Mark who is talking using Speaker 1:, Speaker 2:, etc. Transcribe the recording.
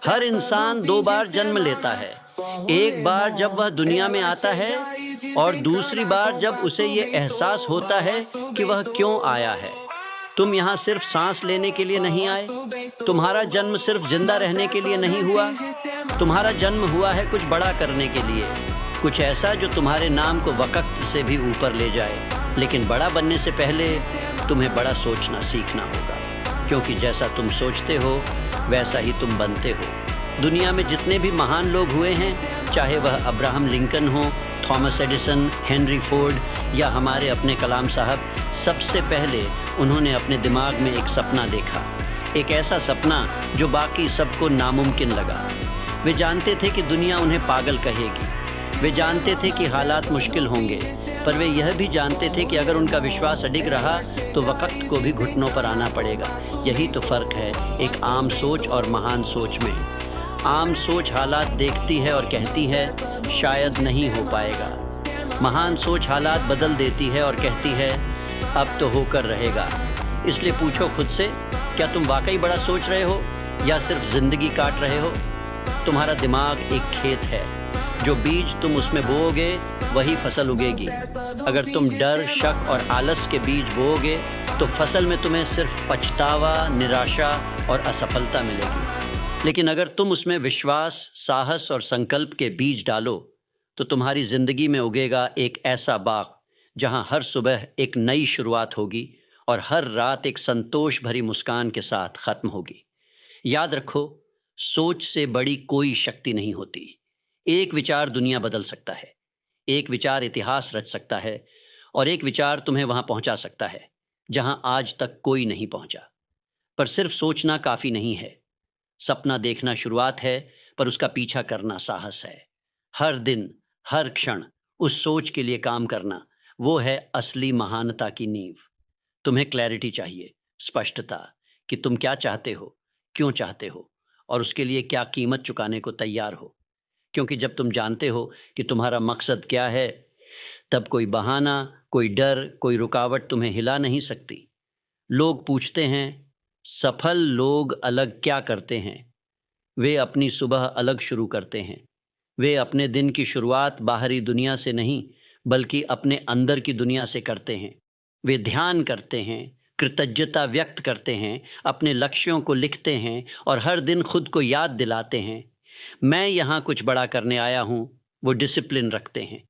Speaker 1: हर इंसान 2 बार जन्म लेता है। एक बार जब वह दुनिया में आता है और दूसरी बार जब उसे ये एहसास होता है कि वह क्यों आया है। तुम यहाँ सिर्फ साँस लेने के लिए नहीं आए। तुम्हारा जन्म सिर्फ ज़िंदा रहने के लिए नहीं हुआ। तुम्हारा जन्म हुआ है कुछ बड़ा करने के लिए। कुछ ऐसा जो तुम्हारे नाम को वक़्त से भी ऊपर ले जाए। लेकिन बड़ा बनने से पहले तुम्हें बड़ा सोचना सीखना होगा। क्योंकि जैसा तुम सोचते हो, वैसा ही तुम बनते हो। दुनिया में जितने भी महान लोग हुए हैं, चाहे वह अब्राहम लिंकन हो, थॉमस एडिसन, हेनरी फोर्ड या हमारे अपने कलाम साहब, सबसे पहले उन्होंने अपने दिमाग में एक सपना देखा। एक ऐसा सपना जो बाकी सबको नामुमकिन लगा। वे जानते थे कि दुनिया उन्हें पागल कहेगी। वे जानते थे कि हालात मुश्किल होंगे, पर वे यह भी जानते थे कि अगर उनका विश्वास अडिग रहा तो वक़्त को भी घुटनों पर आना पड़ेगा। यही तो फ़र्क है एक आम सोच और महान सोच में। आम सोच हालात देखती है और कहती है शायद नहीं हो पाएगा। महान सोच हालात बदल देती है और कहती है अब तो होकर रहेगा। इसलिए पूछो खुद से, क्या तुम वाकई बड़ा सोच रहे हो या सिर्फ ज़िंदगी काट रहे हो? तुम्हारा दिमाग एक खेत है। जो बीज तुम उसमें बोओगे वही फसल उगेगी। अगर तुम डर, शक और आलस के बीज बोओगे तो फसल में तुम्हें सिर्फ पछतावा, निराशा और असफलता मिलेगी। लेकिन अगर तुम उसमें विश्वास, साहस और संकल्प के बीज डालो तो तुम्हारी ज़िंदगी में उगेगा एक ऐसा बाग जहां हर सुबह एक नई शुरुआत होगी और हर रात एक संतोष भरी मुस्कान के साथ खत्म होगी। याद रखो, सोच से बड़ी कोई शक्ति नहीं होती। एक विचार दुनिया बदल सकता है, एक विचार इतिहास रच सकता है और एक विचार तुम्हें वहां पहुंचा सकता है जहां आज तक कोई नहीं पहुंचा। पर सिर्फ सोचना काफी नहीं है। सपना देखना शुरुआत है, पर उसका पीछा करना साहस है। हर दिन, हर क्षण उस सोच के लिए काम करना, वो है असली महानता की नींव। तुम्हें क्लैरिटी चाहिए, स्पष्टता कि तुम क्या चाहते हो, क्यों चाहते हो और उसके लिए क्या कीमत चुकाने को तैयार हो। क्योंकि जब तुम जानते हो कि तुम्हारा मकसद क्या है, तब कोई बहाना, कोई डर, कोई रुकावट तुम्हें हिला नहीं सकती। लोग पूछते हैं, सफल लोग अलग क्या करते हैं? वे अपनी सुबह अलग शुरू करते हैं। वे अपने दिन की शुरुआत बाहरी दुनिया से नहीं, बल्कि अपने अंदर की दुनिया से करते हैं। वे ध्यान करते हैं, कृतज्ञता व्यक्त करते हैं, अपने लक्ष्यों को लिखते हैं और हर दिन खुद को याद दिलाते हैं, मैं यहाँ कुछ बड़ा करने आया हूँ। वो डिसिप्लिन रखते हैं,